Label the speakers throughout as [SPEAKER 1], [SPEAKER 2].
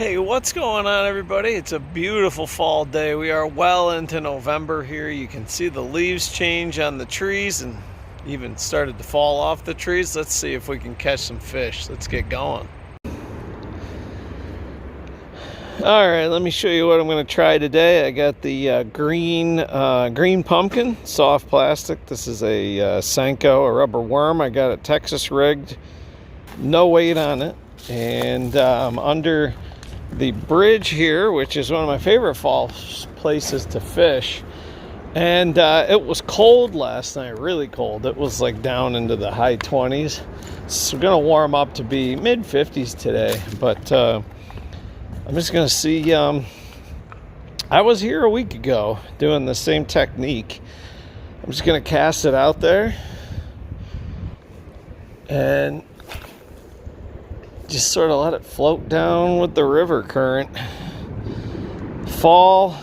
[SPEAKER 1] Hey, what's going on, everybody? It's a beautiful fall day. We are well into November here. You can see the leaves change on the trees and even started to fall off the trees. Let's see if we can catch some fish. Let's get going. All right, let me show you what I'm going to try today. I got the green pumpkin, soft plastic. This is a Senko, a rubber worm. I got it Texas rigged, no weight on it, and under the bridge here, which is one of my favorite fall places to fish. And it was cold last night, really cold. It was like down into the high 20s. So we're gonna warm up to be mid 50s today. But I'm just gonna see. I was here a week ago doing the same technique. I'm just gonna cast it out there and just sort of let it float down with the river current. Fall,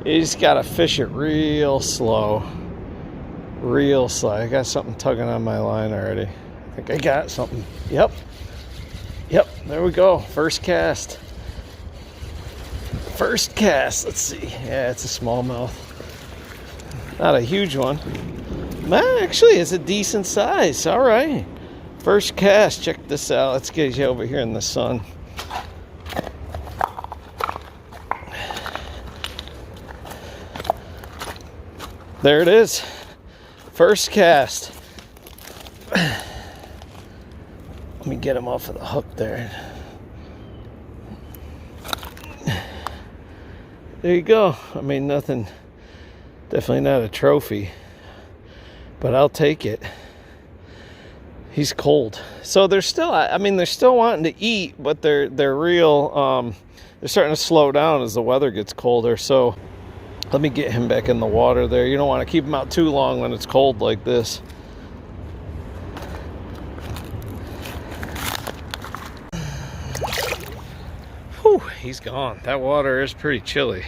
[SPEAKER 1] you just gotta fish it real slow. Real slow. I got something tugging on my line already. I think I got something. Yep, there we go. First cast. Let's see. Yeah, it's a smallmouth. Not a huge one. Actually, it's a decent size. All right. First cast, check this out. Let's get you over here in the sun. There it is. First cast. Let me get him off of the hook there. There you go. I mean, nothing, definitely not a trophy, but I'll take it. He's cold. So they're still, they're still wanting to eat, but they're real, they're starting to slow down as the weather gets colder. So let me get him back in the water there. You don't want to keep him out too long when it's cold like this. Whew, he's gone. That water is pretty chilly.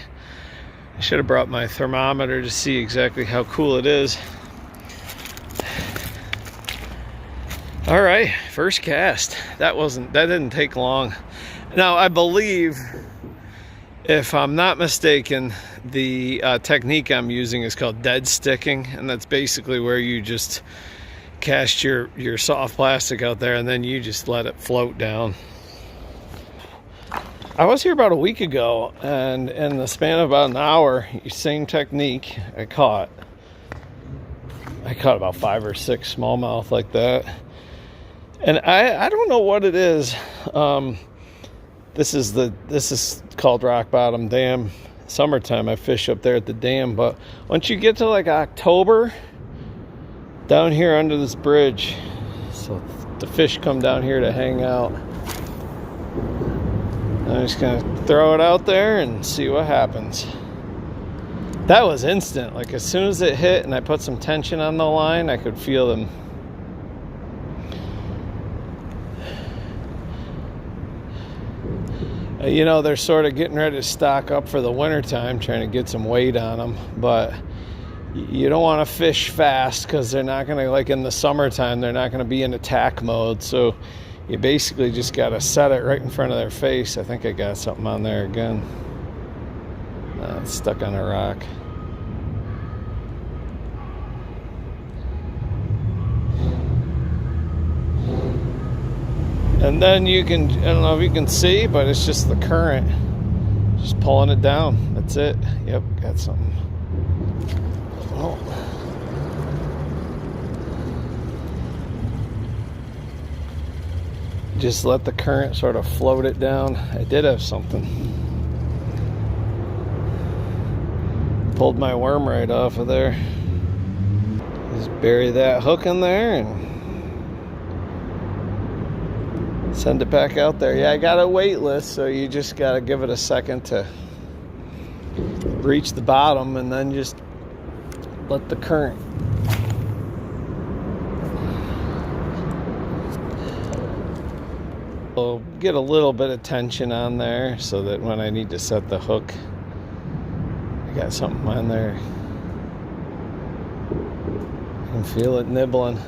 [SPEAKER 1] I should have brought my thermometer to see exactly how cool it is. All right, first cast. That didn't take long. Now, I believe, if I'm not mistaken, the technique I'm using is called dead sticking, and that's basically where you just cast your soft plastic out there and then you just let it float down. I was here about a week ago, and in the span of about an hour, same technique, I caught about 5 or 6 smallmouth like that. And I don't know what it is. This is called Rock Bottom Dam. Summertime, I fish up there at the dam. But once you get to like October, down here under this bridge, so the fish come down here to hang out. I'm just gonna throw it out there and see what happens. That was instant. Like as soon as it hit and I put some tension on the line, I could feel them. You know, they're sort of getting ready to stock up for the wintertime, trying to get some weight on them. But you don't want to fish fast because they're not going to, like in the summertime, they're not going to be in attack mode. So you basically just got to set it right in front of their face. I think I got something on there again. It's stuck on a rock. And then you can, I don't know if you can see, but it's just the current just pulling it down. That's it. Yep, got something. Oh. Just let the current sort of float it down. I did have something. Pulled my worm right off of there. Just bury that hook in there and send it back out there. Yeah, I got it weightless, so you just got to give it a second to reach the bottom and then just let the current. So get a little bit of tension on there so that when I need to set the hook, I got something on there. I can feel it nibbling.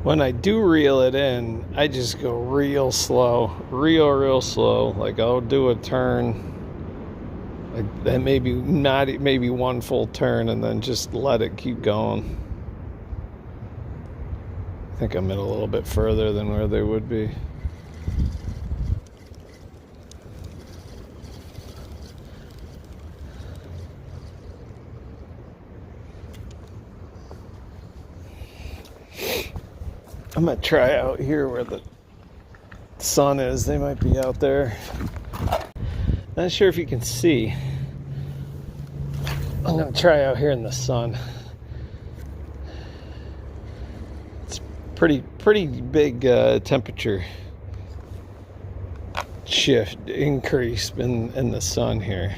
[SPEAKER 1] when I do reel it in, I just go real slow, real slow. Like I'll do a turn, like that, maybe one full turn, and then just let it keep going. I think I'm in a little bit further than where they would be. I'm gonna try out here where the sun is. They might be out there. Not sure if you can see. I'm gonna try out here in the sun. It's pretty big temperature shift increase in the sun here.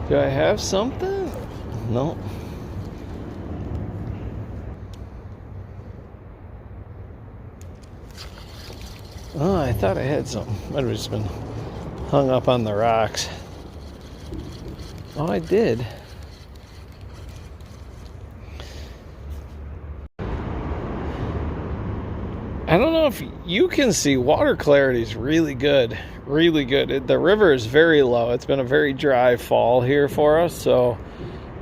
[SPEAKER 1] Do I have something? No. Oh, I thought I had something. Might have just been hung up on the rocks. Oh, I did. I don't know if you can see, water clarity is really good. Really good. The river is very low. It's been a very dry fall here for us, so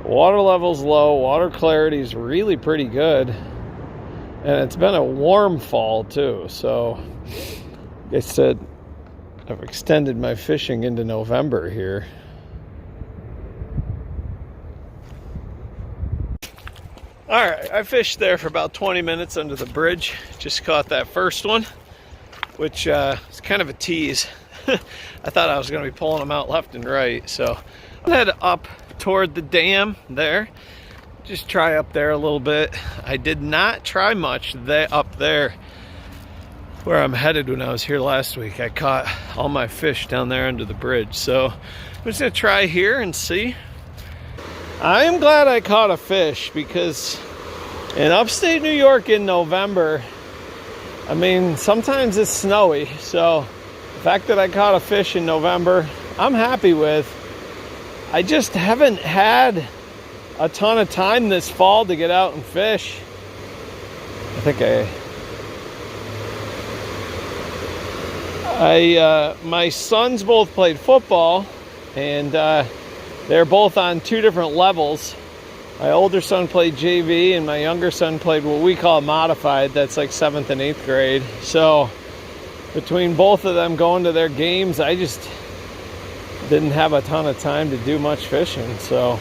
[SPEAKER 1] water level's low, water clarity is really pretty good, and it's been a warm fall too. So like I said, I've extended my fishing into November here. All right, I fished there for about 20 minutes under the bridge. Just caught that first one, which is kind of a tease. I thought I was going to be pulling them out left and right, so I'll head up toward the dam there. Just try up there a little bit. I did not try much up there where I'm headed when I was here last week. I caught all my fish down there under the bridge, so I'm just going to try here and see. I am glad I caught a fish, because in upstate New York in November, I mean, sometimes it's snowy, so the fact that I caught a fish in November, I'm happy with. I just haven't had a ton of time this fall to get out and fish. I think my sons both played football, and they're both on two different levels. My older son played JV, and my younger son played what we call modified. That's like 7th and 8th grade. So between both of them going to their games, I just didn't have a ton of time to do much fishing. So I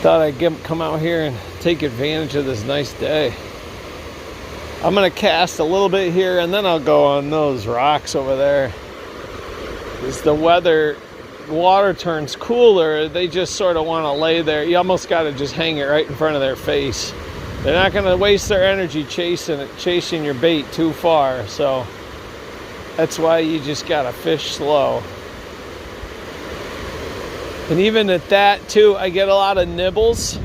[SPEAKER 1] thought I'd come out here and take advantage of this nice day. I'm gonna cast a little bit here, and then I'll go on those rocks over there. As the water turns cooler, they just sort of want to lay there. You almost got to just hang it right in front of their face. They're not going to waste their energy chasing your bait too far. So that's why you just got to fish slow. And even at that too, I get a lot of nibbles.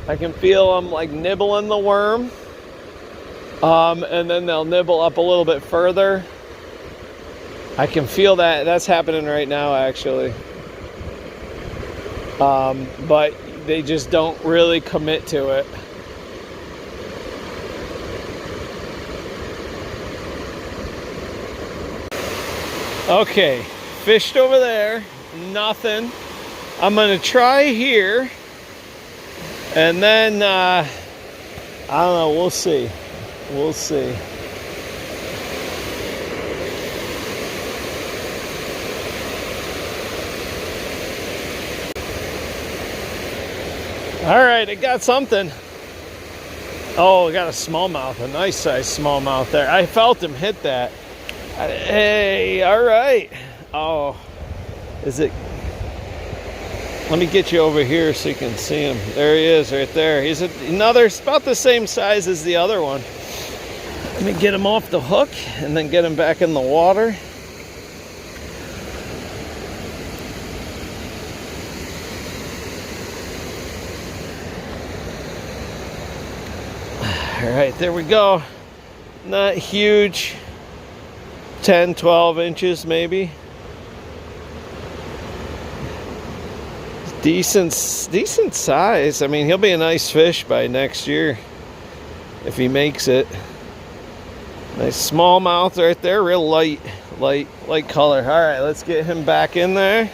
[SPEAKER 1] I can feel them like nibbling the worm. And then they'll nibble up a little bit further. I can feel that. That's happening right now, actually. But they just don't really commit to it. Okay, fished over there, nothing. I'm gonna try here, and then I don't know, we'll see. We'll see. All right, I got something. Oh, I got a smallmouth, a nice size smallmouth there. I felt him hit that. Hey, all right. Oh, is it? Let me get you over here so you can see him. There he is, right there. He's another, about the same size as the other one. Let me get him off the hook and then get him back in the water. All right, there we go. Not huge. 10, 12 inches maybe. Decent size. I mean, he'll be a nice fish by next year if he makes it. Nice smallmouth right there, real light color. All right, let's get him back in there.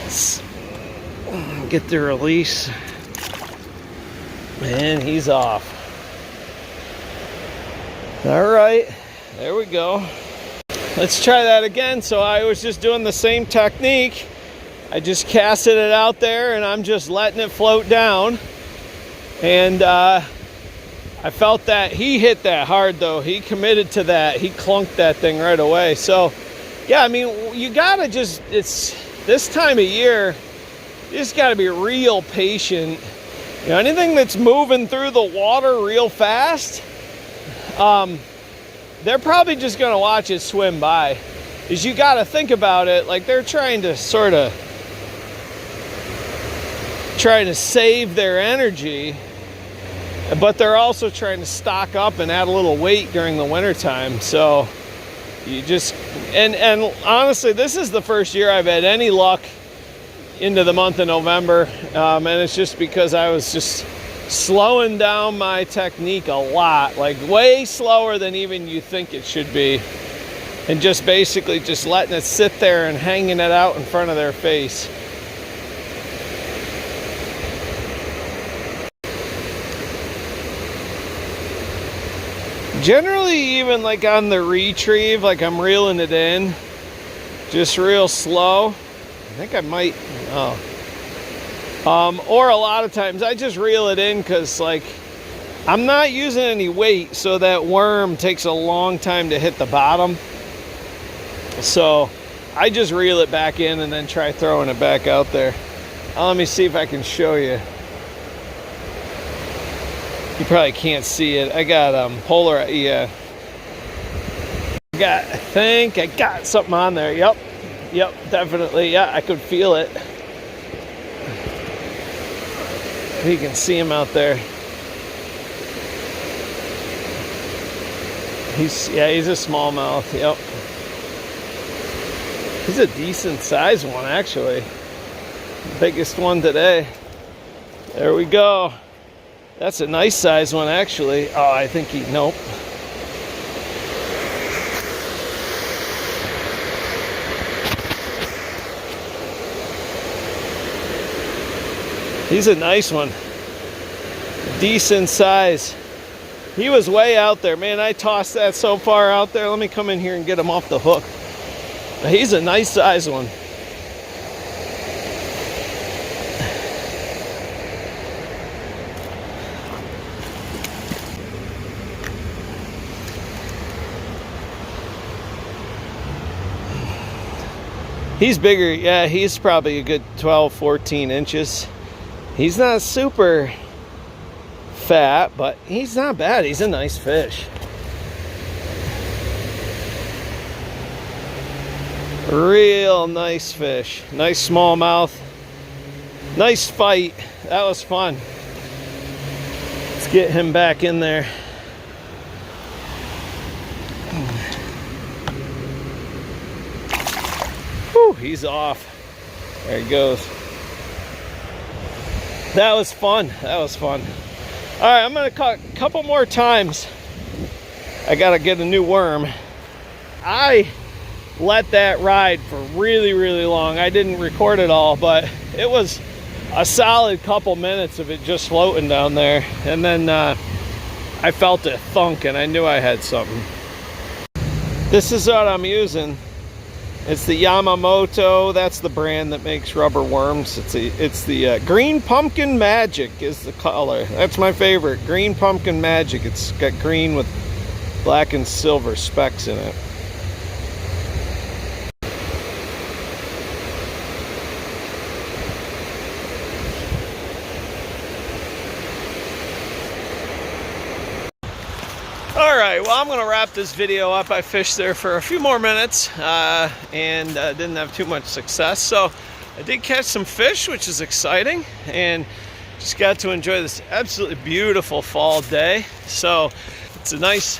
[SPEAKER 1] Let's get the release. And he's off. All right, there we go. Let's try that again. So I was just doing the same technique. I just casted it out there and I'm just letting it float down. And I felt that he hit that hard though. He committed to that. He clunked that thing right away. So yeah, I mean, you gotta just, it's this time of year, you just gotta be real patient. You know, anything that's moving through the water real fast, they're probably just gonna watch it swim by. Is you gotta think about it, like they're trying to save their energy, but they're also trying to stock up and add a little weight during the winter time. So you just, and honestly, this is the first year I've had any luck into the month of November, and it's just because I was just slowing down my technique a lot, like way slower than even you think it should be, and just basically just letting it sit there and hanging it out in front of their face. Generally, even like on the retrieve, like I'm reeling it in just real slow. I think I might, or a lot of times I just reel it in because like I'm not using any weight, so that worm takes a long time to hit the bottom. So I just reel it back in and then try throwing it back out there. Let me see if I can show you. You probably can't see it. I got polar, yeah. I think I got something on there. Yep, definitely. Yeah, I could feel it. You can see him out there. He's a smallmouth. Yep. He's a decent sized one, actually. Biggest one today. There we go. That's a nice size one, actually. Oh, I think nope. He's a nice one. Decent size. He was way out there. Man, I tossed that so far out there. Let me come in here and get him off the hook. He's a nice size one. He's bigger, yeah, he's probably a good 12, 14 inches. He's not super fat, but he's not bad. He's a nice fish. Real nice fish. Nice smallmouth. Nice fight. That was fun. Let's get him back in there. Whew, he's off. There he goes. That was fun. That was fun. All right, I'm gonna cut a couple more times. I gotta get a new worm. I let that ride for really, really long. I didn't record it all, but it was a solid couple minutes of it just floating down there. And then I felt a thunk and I knew I had something. This is what I'm using. It's the Yamamoto. That's the brand that makes rubber worms. It's the Green Pumpkin Magic is the color. That's my favorite. Green Pumpkin Magic. It's got green with black and silver specks in it. Alright, well, I'm going to wrap this video up. I fished there for a few more minutes and didn't have too much success. So I did catch some fish, which is exciting. And just got to enjoy this absolutely beautiful fall day. So it's a nice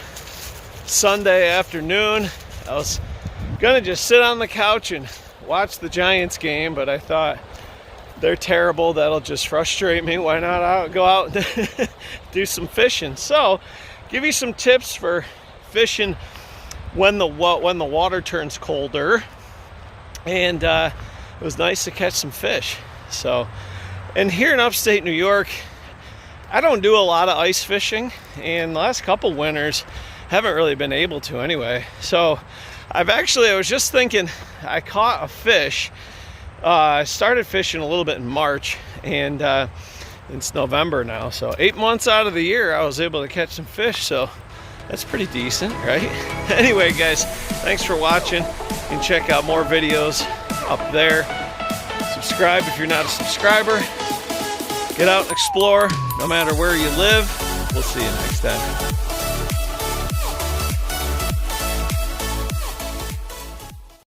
[SPEAKER 1] Sunday afternoon. I was gonna just sit on the couch and watch the Giants game, but I thought they're terrible. That'll just frustrate me. Why not go out and do some fishing? So give you some tips for fishing when the water turns colder. And it was nice to catch some fish. So, and here in upstate New York, I don't do a lot of ice fishing, and the last couple winters haven't really been able to anyway. So I was just thinking, I caught a fish. I started fishing a little bit in March, and it's November now, so 8 months out of the year I was able to catch some fish, so that's pretty decent, right? Anyway, guys, thanks for watching. You can check out more videos up there. Subscribe if you're not a subscriber. Get out and explore no matter where you live. We'll see you next time.